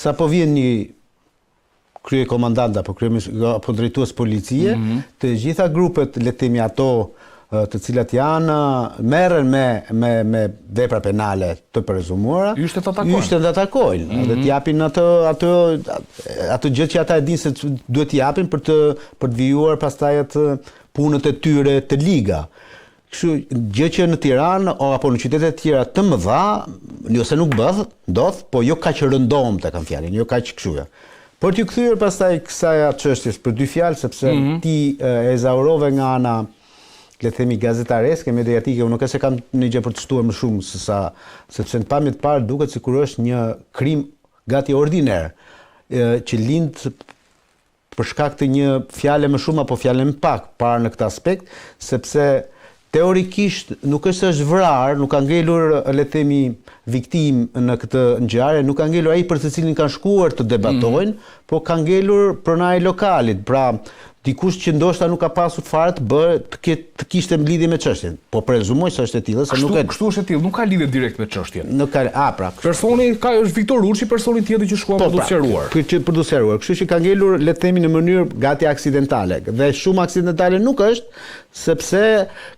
sa po vjen një krye komandant apo drejtues policie, të gjitha grupet, le të themi ato të cilat janë merren me vepra penale të prezumuara, ishte të atakojnë dhe të japin ato gjë që ata e dinë se duhet t'i japin për të vijuar pastaj atë punët e tyre të liga. Kështu gjë që në Tiranë apo në qytete të tjera të mëdha, ose nuk ndodh, po jo kaq rëndomte kam fjalën, jo kaq kështu. Por t'ju kthyer pastaj kësaj çështjes për dy fjalë sepse ti e zaurove nga ana, le të themi gazetareske, mediatike, unë nuk e se kam një gjë për të shtuar më shumë sepse në pamje të parë duket sikur është një krim gati ordiner që lind për shkak të një fjale më shumë apo fjale më pak parë në këtë aspekt, sepse teorikisht nuk është vrarë, nuk ka ngelur, le të themi, viktim në këtë ngjarje, nuk ka ngelur ai për të cilin kanë shkuar të debatojnë, po ka ngelur pronari lokalit. Pra, dikush që ndoshta nuk ka pasur fare të kishte lidhje me çështjen. Po prezumoj se është e tillë, se nuk e. Kështu është e tillë, nuk ka lidhje direkt me çështjen. Nuk ka, pra. Personi është Viktor Urçi, personi tjetër që shkuan për të sqaruar. Për të sqaruar. Kështu që ka ngelur, le të themi, në mënyrë gati aksidentale. Dhe shumë aksidentale nuk është, sepse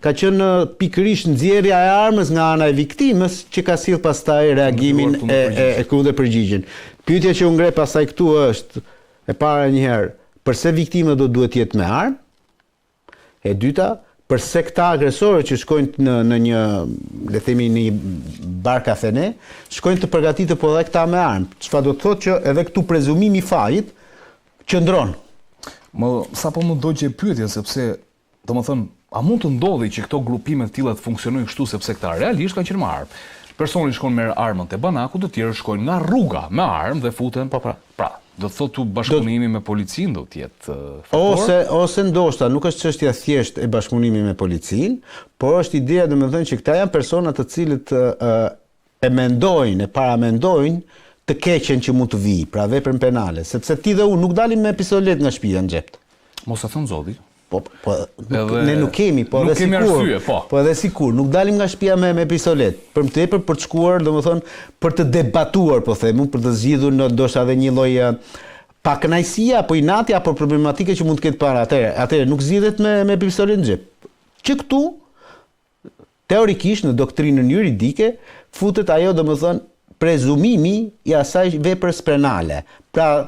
ka qenë pikërisht nxjerrja e armës nga ana e viktimës që ka sill pastaj reagimin e dhe përgjigjen. Pyetja që u ngre pastaj këtu është e para një herë, përse viktima do duhet jetë me armë? E dyta, përse këta agresorë që shkojnë në një, le themi, në një bar kafene, shkojnë të përgatitur po edhe këta me armë. Çfarë do të thotë që edhe këtu prezumimi i fajit qëndron. Sapo më dogje pyetjen sepse, domethënë, a mund të ndodhi që këto grupime të tilla të funksionojnë kështu sepse këta realisht kanë qenë me armë. Personi shkon me armën te banaku, të tjerë shkojnë nga rruga me armë dhe futen. Pra, do të thotë bashkëpunimi me policinë do të jetë faktor. Ose ndoshta nuk është çështja thjesht e bashkëpunimit me policinë, por është ideja domethënë që këta janë persona të cilët e mendojnë, e paramendojnë të keqen që mund të vijë, pra veprën penale, sepse ti dhe unë nuk dalim me pistolet nga shtëpia në xhep. Mos e thon zoti. Ne nuk kemi, po edhe sikur, nuk dalim nga shtëpia me pistolet, për më tepër për të shkuar, domethënë, për të debatuar, po themu, për të zgjidhur ndoshta edhe një lloj pakënaqësie apo inati apo problematike që mund të ketë para. Atëherë nuk zgjidhet me pistolet në xhep. Që këtu teorikisht në doktrinën juridike futet ajo, domethënë, prezumimi i asaj veprës penale. Pra,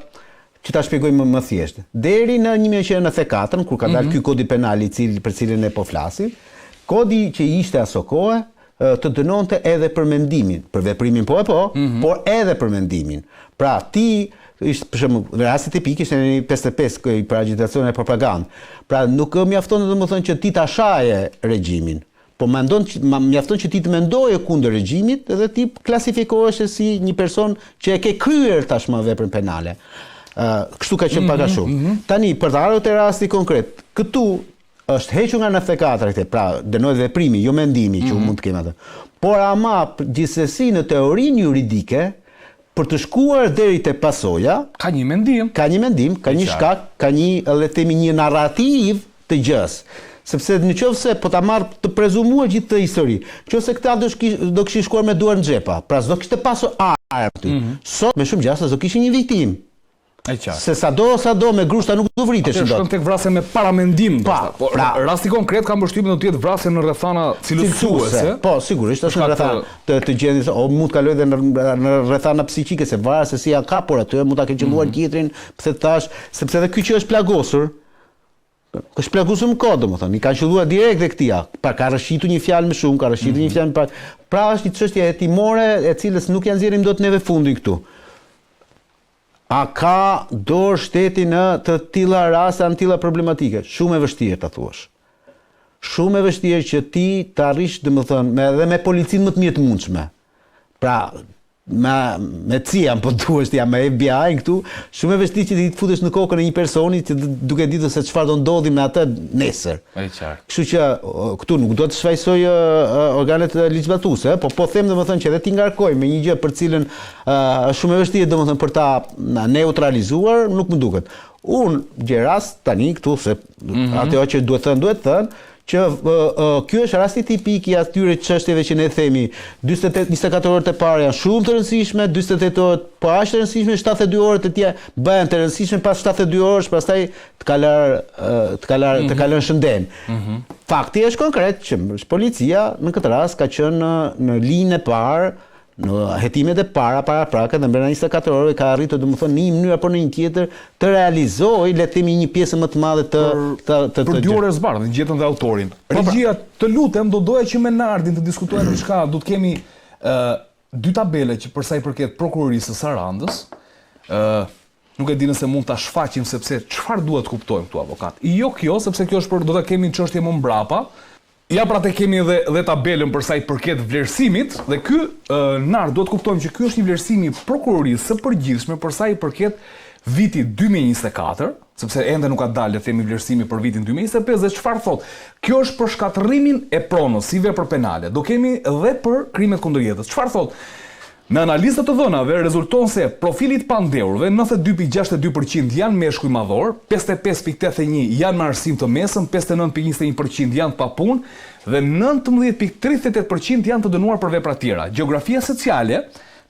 që ta shpjegojmë më thjesht. Deri në 1994, kur ka dalë ky kodi penal për cilin ne po flasim, kodi që ishte aso kohë të dënonte edhe për mendimin, për veprimin por edhe për mendimin. Pra ti ishte për shembull rasti tipik ishte në 55 për agitacion e propagandë. Pra nuk mjafton domethënë që ti ta shaje regjimin, po mjafton që ti të mendoje kundër regjimit dhe ti klasifikohesh si një person që e ke kryer tashmë veprën penale. Kështu ka qenë pak a shumë. Tani, për të ardhur te rasti konkret, këtu është hequr nga 94, pra dënohet veprimi, jo mendimi që mund të kemi atë. Por ama gjithsesi në teorinë juridike, për të shkuar deri te pasoja, ka një mendim, ka një shkak, ka një, le të themi, një narrativ të gjës. Sepse nëse po ta marr të prezumuar gjithë këtë histori, nëse këta do kishin shkuar me duar në xhepa, pra s'do kishte pasur armë. Sot me shumë gjasa do kishin një viktim. Se sado me grushta nuk do vritesh dot. Shkon tek vrasja me paramendim. Rasti konkret ka mbështypjen do të jetë vrasje në rrethana cilësuese. Po, sigurisht është në rrethana të gjendjes, o mund të kaloj edhe në rrethana psiqike, se varet se si janë kapur aty, mund ta kenë qelluar tjetrin, pse thash, sepse edhe ky që është plagosur, është plagosur më kohë, domethënë, i kanë qelluar direkt tek tia. Pa ka rrshitur një fjalë më shumë, ka rrshitur një fjalë më pak. Pra është një çështje hetimore e cilës nuk ja nxjerrim dot neve fundin këtu. A ka dorë shteti në të tilla raste, në tilla problematike? Shumë e vështirë ta thuash. Shumë e vështirë që ti të arrish, domethënë, edhe me policinë më të mirë të mundshme. Pra, me CIA, po thuash ja me FBI këtu, shumë e vështirë që ti të futesh në kokën e një personi që duke ditur se çfarë do ndodhi me atë nesër. Kështu që këtu nuk do të shfaqsoj organet ligjvatuese, po them domethënë që edhe ti ngarkoj me një gjë për cilën shumë e vështirë domethënë për ta neutralizuar, nuk më duket. Unë gjej rast tani këtu se ato që duhet thënë, që ky është rasti tipik I atyre çështjeve që ne themi 24 orët e para janë shumë të rëndësishme, 48 orët po aq të rëndësishme, 72 orët e tjera bëhen të rëndësishme, pas 72 orësh pastaj të kalon shëndem. Fakti është konkret që policia në këtë rast ka qenë në linjën e parë, në hetimet e paraprake dhe brenda 24 orëve ka arritur domethënë në një mënyrë apo në një tjetër të realizojë le të themi një pjesë më të madhe të për 2 orë zbardhën gjetën dhe autorin. Regjia, të lutem, doja që me Nardin të diskutojmë diçka, do të kemi 2 tabele që për sa I përket prokurorisë së Sarandës. Nuk e di nëse mund ta shfaqim sepse çfarë duhet të kuptojmë këtu avokat. Jo kjo, sepse kjo është do ta kemi në çështje më mbrapa. Ja pra te kemi dhe tabelën për sa I përket vlerësimit dhe ky Nard duhet të kuptojmë që ky është një vlerësim I prokurorisë së përgjithshme për sa I përket vitit 2024, sepse ende nuk ka dalë le themi vlerësimi për vitin 2025 dhe çfarë thot? Kjo është për shkatërrimin e pronës si vepër penale. Do kemi edhe për krimet kundër jetës. Çfarë thot? Në analizat të dhënave rezulton se profilit pandehurve 92.62% janë meshkuj madhor, 55.81 janë me arsim të mesëm, 59.21% janë pa punë dhe 19.38% janë të dënuar për vepra tjera. Gjeografia sociale,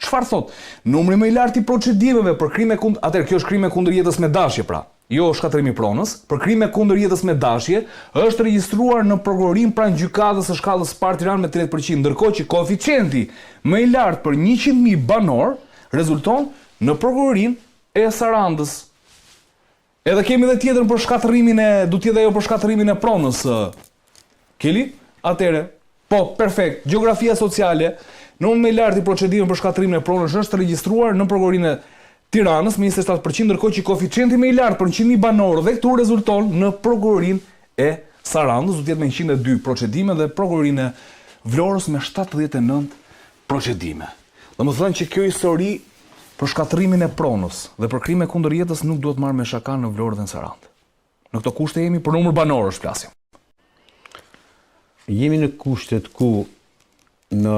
çfarë thot? Numri më I lartë I procedimeve për krime kundër, atëherë kjo është krime kundër jetës me dashje pra. Jo shkatërrimi pronës, për krime kundër jetës me dashje, është regjistruar në prokurorin pranë gjykatës së shkallës parë Tiranë me 30%, ndërkohë që koeficienti më I lartë për 100.000 banor rezulton në prokurorin e Sarandës. Edhe kemi edhe tjetër për shkatërrimin do të jetë ajo për shkatërrimin e pronës. Keli? Atëre, po, perfekt. Gjeografia sociale, numri më I lartë I procedimeve për shkatërrimin e pronës është regjistruar në prokurorin e Tiranës me 27%, ndërkohë që koeficienti më I lartë për 100.000 banorë dhe këtu rezulton në prokurorin e Sarandës, do të jetë me 102 procedime dhe prokurorin e Vlorës me 79 procedime. Domethënë që kjo histori për shkatërrimin e pronës dhe për krime kundër jetës nuk duhet marrë me shaka në Vlorë dhe në Sarandë. Në këto kushte jemi për numër banorësh flasim. Jemi në kushtet ku në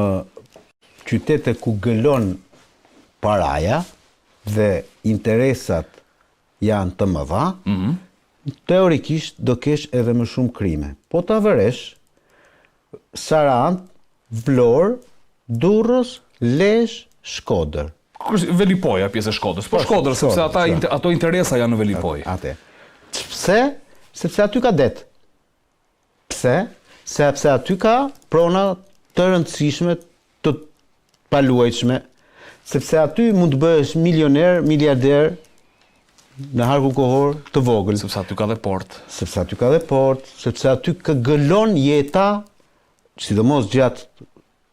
qytete ku gëlon paraja dhe interesat janë të mëdha, teorikisht do kesh edhe më shumë krime. Po ta vëresh Sarandë, Vlorë, Durrës, Lezhë, Shkodër. Velipoja pjesë e Shkodrës. Po Shkodër sepse ato interesa janë në Velipoj. Atë. Pse? Sepse aty ka det. Pse? Sepse aty ka prona të rëndësishme, të paluajtshme. Sepse aty mund të bëhesh milioner, miliarder në harku kohor të vogël. Sepse aty ka dhe port. Sepse aty ka dhe port, sepse aty ka gëlon jeta, sidomos gjatë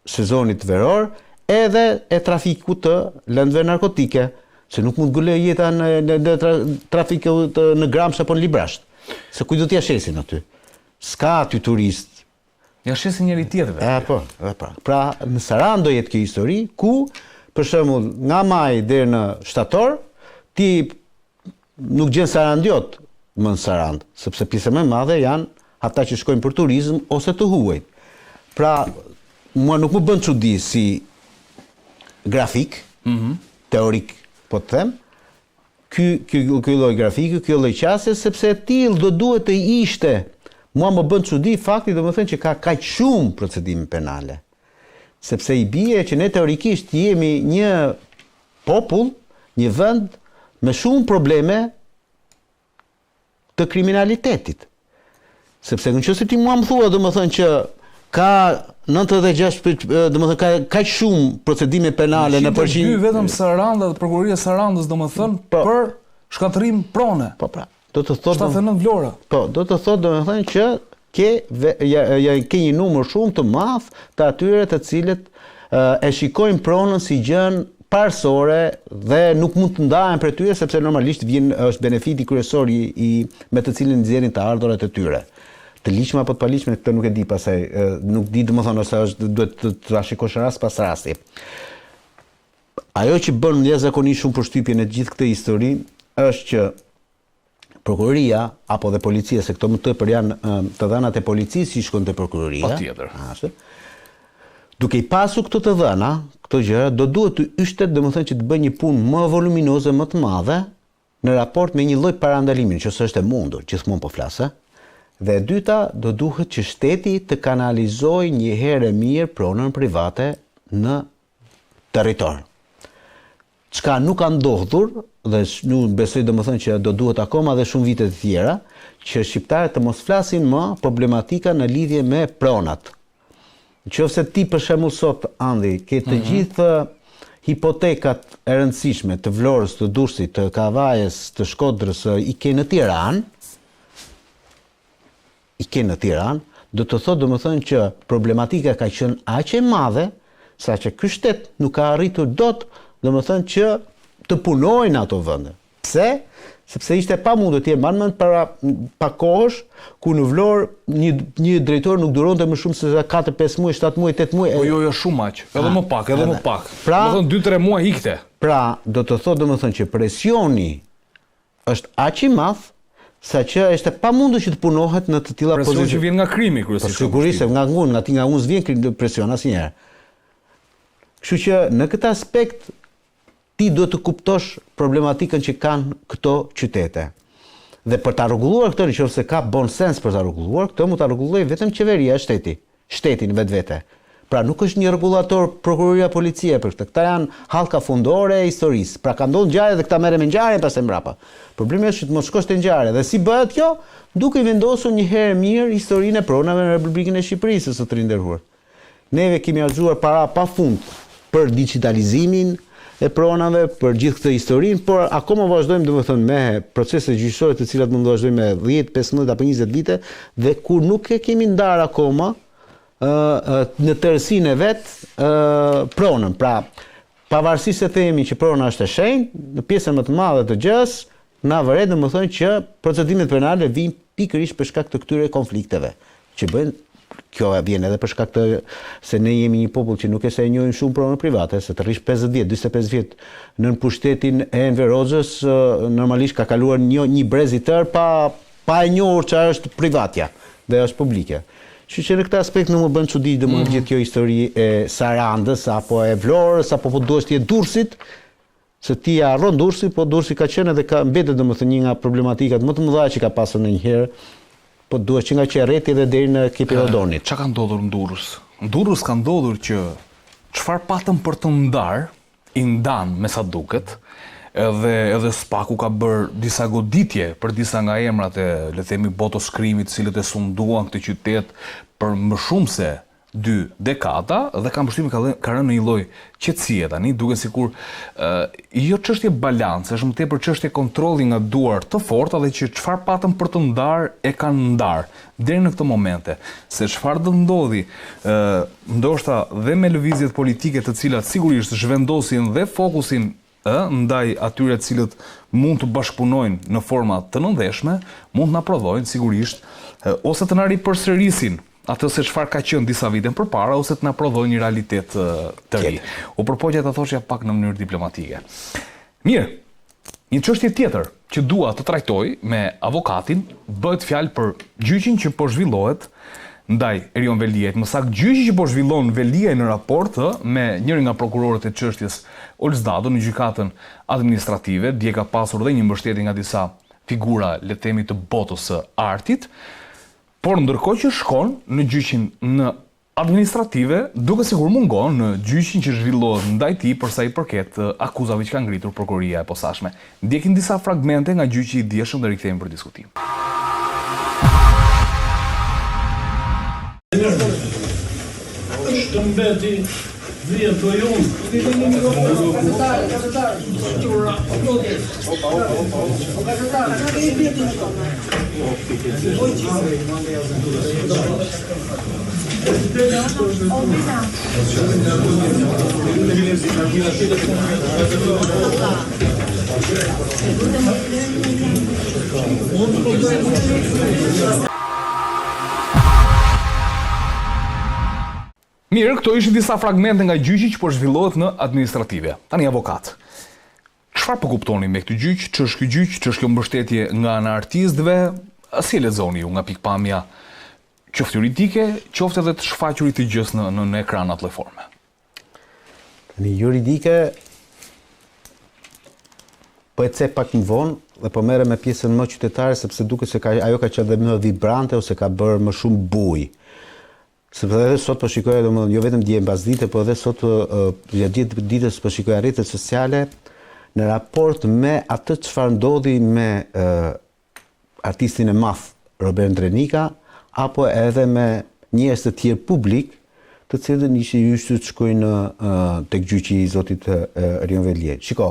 sezonit veror, edhe e trafikut të lëndëve narkotike, se nuk mund gëlloj jeta në trafikut në Gramsh apo në Librasht. Se kuj do t'ja shesin aty? S'ka aty turist. Ja shesin njëri tjetërve. Po. Pra në Sarandë do jetë kjo histori, ku për shembull, nga maj deri në shtator, ti nuk gjen sarandiot më në Sarandë, sepse pjesa më e madhe janë ata që shkojnë për turizëm ose të huaj. Pra, mua nuk më bën çudi si grafik, teorik, po të them, ky lloj grafiki, ky lloj qasje, sepse tillë do duhet të ishte. Mua më bën çudi fakti domethënë që ka kaq shumë procedime penale. Sepse I bie që ne teorikisht jemi një popull, një vend me shumë probleme të kriminalitetit. Sepse nëse ti mua më thua domethënë që ka 96, domethënë ka shumë procedime penale në përgjithësi. Vetëm Saranda dhe prokuroria e Sarandës domethënë për shkatërrim prone. Po pra, do të thotë 79 Vlora. Po, do të thotë domethënë që ke një numër shumë të madh të atyre të cilët e shikojnë pronën si gjën parësore dhe nuk mund të ndahen prej tyre sepse normalisht është benefiti kryesor me të cilin nxjerrin të ardhurat e tyre. Të ligjshme apo të paligjshme, këtë nuk e di pastaj, nuk di domethënë ose duhet të ta shikosh rast pas rasti. Ajo që bën jashtëzakonisht shumë përshtypje në gjithë këtë histori është që prokuroria apo dhe policia, se këto më tepër janë të dhënat e policisë që shkojnë te prokuroria. Patjetër. Duke I pasur këto të dhëna, këto gjëra, do duhet të yshtet domethënë që të bëjë një punë më voluminoze, më të madhe në raport me një lloj parandalimi, që është e mundur, gjithmonë po flas, Dhe e dyta, do duhet që shteti të kanalizojë një herë e mirë pronën private në territor. Çka nuk ka ndodhur, dhe nuk besoj domethënë që do duhet akoma dhe shumë vite të tjera, që shqiptarët të mos flasin më problematika në lidhje me pronat. Nëse ti për shembull sot Andi ke të gjithë hipotekat e rëndësishme të Vlorës, të Durrësit, të Kavajës, të Shkodrës, i ke në Tiranë, do të thotë domethënë që problematika ka qenë aq e madhe saqë ky shtet nuk ka arritur dot domethënë që të punojnë ato vende. Pse? Sepse ishte pamundur të jetë mend para pak kohësh ku në Vlorë një drejtor nuk duronte më shumë se 4, 5 muaj, 7 muaj, 8 muaj. Po jo shumë aq, edhe më pak. Pra, domethënë 2-3 muaj ikte. Pra, do të thotë domethënë që presioni është aq i madh saqë është pamundur që të punohet në të tilla pozicione. Presioni që vjen nga krimi kryesisht. Sigurisht, nga unë s'vjen presion asnjëherë. Kështu që në këtë aspekt ti duhet të kuptosh problematikën që kanë këto qytete. Dhe për ta rregulluar këtë, nëse ka bon sens për ta rregulluar, këtë mund ta rregullojë vetëm qeveria e shteti në vetvete. Pra nuk është një rregullator prokuroria, policia për këtë. Këta janë hallka fundore e historisë. Pra ka ndodhur ngjarje dhe këta merren me ngjarjen pastaj mbrapa. Problemi është që të mos shkosh te ngjarja. Dhe si bëhet kjo? Duke i vendosur një herë mirë historinë e pronave në Republikën e Shqipërisë së të rinderuar. Neve kemi harxuar para pafund për digitalizimin e pronave, për gjithë këtë historinë, por akoma vazhdojmë domethënë me procese gjyqësore të cilat mund të vazhdojmë me 10, 15 apo 20 vite dhe kur nuk e kemi ndarë akoma në tërësinë e vet pronën. Pra, pavarësisht se themi që prona është e shenjtë, në pjesën më të madhe të gjës, na vëret domethënë që procedimet penale vijnë pikërisht për shkak të këtyre konflikteve që bëjnë. Kjo vjen edhe për shkak të se ne jemi një popull që nuk e se e njohim shumë pronën private, se të rrish 50 vjet, 45 vjet nën pushtetin e Enver Hoxhës, normalisht ka kaluar një brez i tërë pa e njohur çfarë është privatja dhe është publike. Kështu që në këtë aspekt nuk më bën çudi domosdoshmë gjithë kjo histori e Sarandës apo e Vlorës apo po duhet të jetë Durrësit, se ti harron Durrësi, po Durrësi ka qenë edhe ka mbetet domethënë një nga problematikat më të mëdha që ka pasur ndonjëherë. Po duhet që nga Qerreti dhe deri në Kipirodonit. Çka ka ndodhur në Durrës? Në Durrës ka ndodhur që çfarë patëm për të ndarë, i ndan me sa duket, edhe Spaku ka bërë disa goditje për disa nga emrat e, le të themi, botoskrimit, cilët e sunduan këtë qytet për më shumë se 2 dekada dhe kam përshtypjen ka rënë në një lloj qetësie tani, duket sikur jo çështje balance, është më tepër çështje kontrolli nga duar të forta dhe që çfarë patëm për të ndarë e kanë ndarë deri në këtë momente. Se çfarë do ndodhi, ndoshta dhe me lëvizjet politike të cilat sigurisht zhvendosin dhe fokusin ndaj atyre të cilët mund të bashkëpunojnë në forma të nëndeshme, mund na prodhojnë sigurisht ose të na ripërsërisin atë se çfarë ka qenë disa vite përpara ose të na prodhojnë një realitet të ri. U përpoqja ta thoshja pak në mënyrë diplomatike. Mirë, një çështje tjetër që dua të trajtoj me avokatin bëhet fjalë për gjyqin që po zhvillohet ndaj Erion Veliajt. Më saktë gjyqi që po zhvillon Veliaj në raport me njërin nga prokurorët e çështjes Olzdado në gjykatën administrative, dje ka pasur dhe një mbështetje nga disa figura, le të themi, të botës së artit. Por ndërkohë që shkon në gjyqin në administrative, duke sikur mungon në gjyqin që zhvillohet ndaj tij për sa i përket akuzave që ka ngritur prokuroria e posaçme. Ndjekin disa fragmente nga gjyqi i dieshëm dhe rikthehemi për diskutim. Është mbeti vjet do ju. Mirë, këto ishin disa fragmente nga gjyqi që po zhvillohet në administrative. Tani avokat. Çfarë po kuptoni me këtë gjyq? Ç'është ky gjyq? Ç'është kjo mbështetje nga ana e artistëve? Si e lexoni ju nga pikpamja qoftë juridike, qoftë edhe të shfaqurit të gjës në ekranat lloj forme? Tani juridike po e cek pak më vonë dhe po merrem me pjesën më qytetare sepse duket se ajo ka qenë dhe më vibrante ose ka bërë më shumë bujë. Sepse edhe sot po shikoj domethënë jo vetëm dje mbas dite, po edhe sot gjatë ditës po shikoj rrjetet sociale në raport me atë çfarë ndodhi me artistin e madh Robert Drenika apo edhe me njerëz të tjerë publik, të cilët ishin hyrë të shkojnë tek gjyqi i zotit Erion Veliaj. Shiko,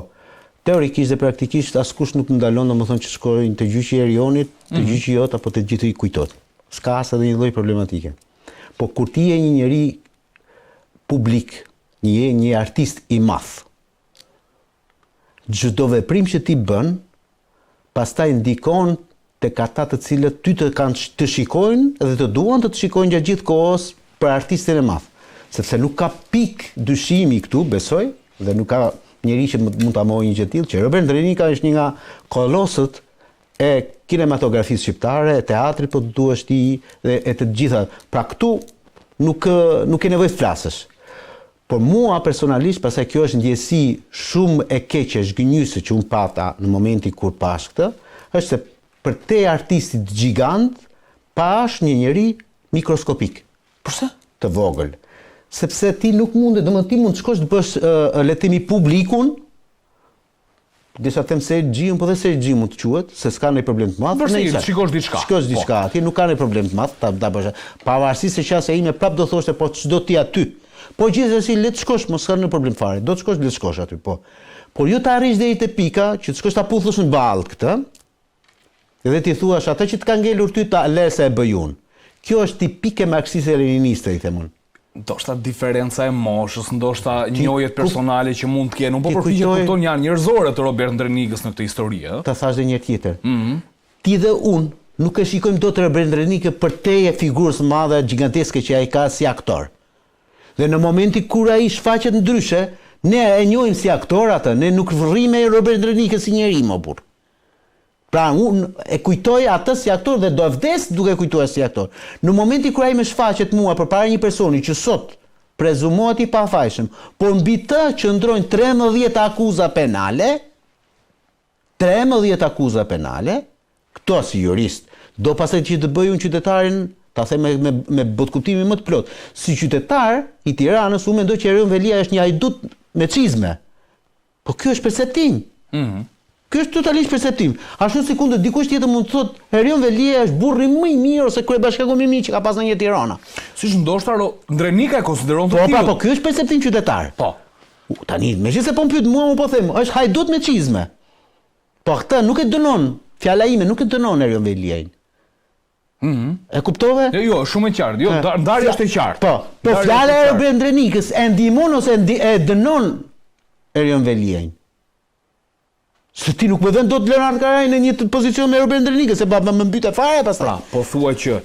teorikisht dhe praktikisht askush nuk ndalon domethënë që shkojnë te gjyqi i Erionit, te gjyqi jot apo te gjithë i kujtot. S'ka as edhe një lloj problematike. Po kur ti je një njeri publik, një artist i madh, çdo veprim që ti bën, pastaj ndikon tek ata të cilët ty të shikojnë dhe të duan të shikojnë gjatë gjithë kohës për artistin e madh. Sepse nuk ka pik dyshimi këtu, besoj, dhe nuk ka njeri që mund ta mojë një gjë të tillë, që Robert Drenika është një nga kolosët e kinematografisë shqiptare, e teatrit, po duash ti dhe e të gjitha. Pra këtu nuk ke nevojë të flasësh. Por mua personalisht, pastaj kjo është ndjesi shumë e keqe, zhgënjyese që unë pata në momentin kur pash këtë, është se për te artistit gjigant pash një njeri mikroskopik. Përse? Të vogël. Sepse ti nuk mundet, domethënë ti mund të shkosh të bësh le të themi publikun, disa them se gjiun, po dhe se gji mund të quhet, se s'ka ndonjë problem të madh. Shikosh diçka. Shikosh diçka, ti nuk ka ndonjë problem të madh, ta bësh. Pavarësisht se qasja ime prap do thoshte po çdo ti aty. Po gjithsesi le të shkosh, mos ka ndonjë problem fare. Do të shkosh, le të shkosh aty, po. Por jo të arrish deri te pika që të shkosh ta puthësh në ballë këtë. Edhe ti thuash atë që të ka ngelur ty ta lëse e bëj unë. Kjo është tipike marksiste leniniste, i them unë. Ndoshta diferenca e moshës, ndoshta njohjet personale që mund të kenë. Unë po përpiqem të kupton janë njerëzore të Robert Drenikës në këtë histori, ëh. Ta thash edhe një tjetër. Ti dhe unë nuk e shikojmë dot Robert Drenikën për teje figurës së madhe giganteske që ai ka si aktor. Dhe në momentin kur ai shfaqet ndryshe, ne e njohim si aktor atë, ne nuk rrim me Robert Drenikën si njeri më burr. Pra unë e kujtoj atë si aktor dhe do vdes duke kujtuar si aktor. Në momentin kur ai më shfaqet mua përpara një personi që sot prezumohet i pafajshëm, por mbi të qëndrojnë 13 akuza penale, 13 akuza penale, këto si jurist, do pastaj që të bëj unë qytetarin, ta them me botkuptimin më të plot. Si qytetar i Tiranës, unë mendoj që Erion Velia është një hajdut me çizme. Po ky është perceptim. Kjo është totalisht perceptim. Ashtu sikur dikush tjetër mund të thotë Erion Velia është burri më i mirë ose kryebashkiaku më i mirë që ka pas në një Tirana. Siç ndoshta Drenika e konsideron të tillë. Po, ky është perceptim qytetar. Po. Tani, megjithëse po më pyet mua, po them, është hajdut me çizme. Po këtë nuk e dënon, fjala ime nuk e dënon Erion Veliajn. E kuptove? Jo, shumë e qartë. Jo, ndarja është e qartë. Po fjala e Robert Drenikës e ndihmon ose e dënon Erion Veliajn. Se ti nuk më vën dot Leonard Karaj në një pozicion me Robert Drenikën, se më mbyte fare pastaj. Po thuaj që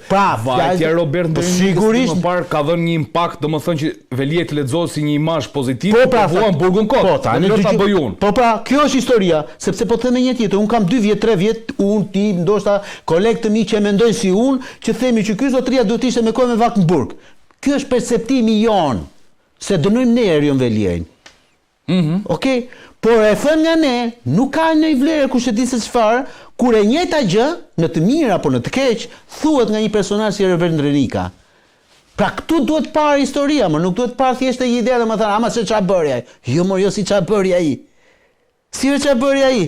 vajtja Robert Drenikës më parë ka dhënë një impakt, domethënë që Velia të lexohet si një imazh pozitiv, po vuan burgun kot. Po tani do ta bëj unë. Po pra, kjo është historia, sepse po them një tjetër, un kam 2 vjet, 3 vjet, un ti ndoshta kolegë të mi që mendojnë si un, që themi që ky zotëria duhet të ishte me kohë me vakt në burg. Ky është perceptimi jon, se dënojmë ne Erion Veliajn. Okej? Por e thënë nga ne, nuk ka një vlerë kush e di se çfarë, kur e njëjta gjë, në të mirë apo në të keq, thuhet nga një personazh si Robert Drenika. Pra këtu duhet parë historia, më nuk duhet parë thjesht një ide dhe më thënë, ama se çfarë bëri ai? Jo, jo si çfarë bëri ai. Si çfarë bëri ai?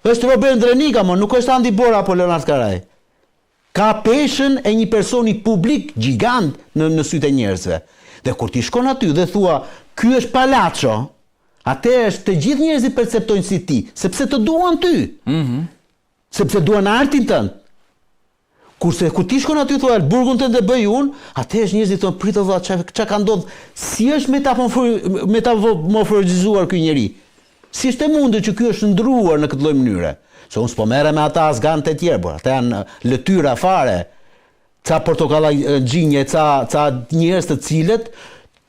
Është Robert Drenika, më nuk është Andi Bora apo Leonard Karaj. Ka peshën e një personi publik gjigant në sytë e njerëzve. Dhe kur ti shkon aty dhe thua, ky është Palacio, atëherë të gjithë njerëzit perceptojnë si ti, sepse të duan ty. Sepse duan artin tënd. Kurse kur ti shkon aty thua burgun tënd e bëj unë, atëherë njerëzit thonë prit valla ç'a ka ndodhur? Si është metamorfozizuar ky njeri? Si është e mundur që ky është ndruar në këtë lloj mënyre? Se unë s'po merrem me ata asgan të tjerë, por ata janë lëtyra fare. Ca portokalla xhinje, ca njerëz të cilët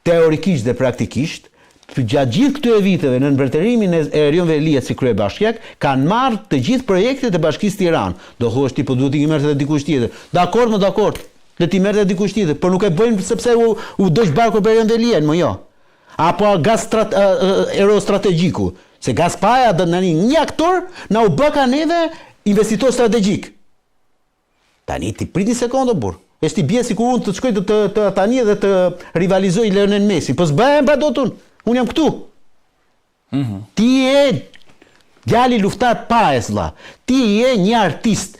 teorikisht dhe praktikisht gjatë gjithë këtyre viteve në nënvërterimin e Erion Veliajt si kryebashkiak kanë marrë të gjithë projektet e Bashkisë Tiranë. Do thuash ti po duhet i merret edhe dikush tjetër. Dakord, më dakord. Le ti merret edhe dikush tjetër, por nuk e bëjnë sepse u doq barku për Erion Veliajn, më jo. Apo gaz aerostrategjiku. Se Gaspaja një aktor na u bë ka neve investitor strategjik. Tani ti prit një sekondë burr. Është i bie sikur unë të shkoj të tani dhe të rivalizoj Lionel Messi. Po s'bëhem pa dotun. Unë jam këtu. Ti je djali luftar paes vlla. Ti je një artist.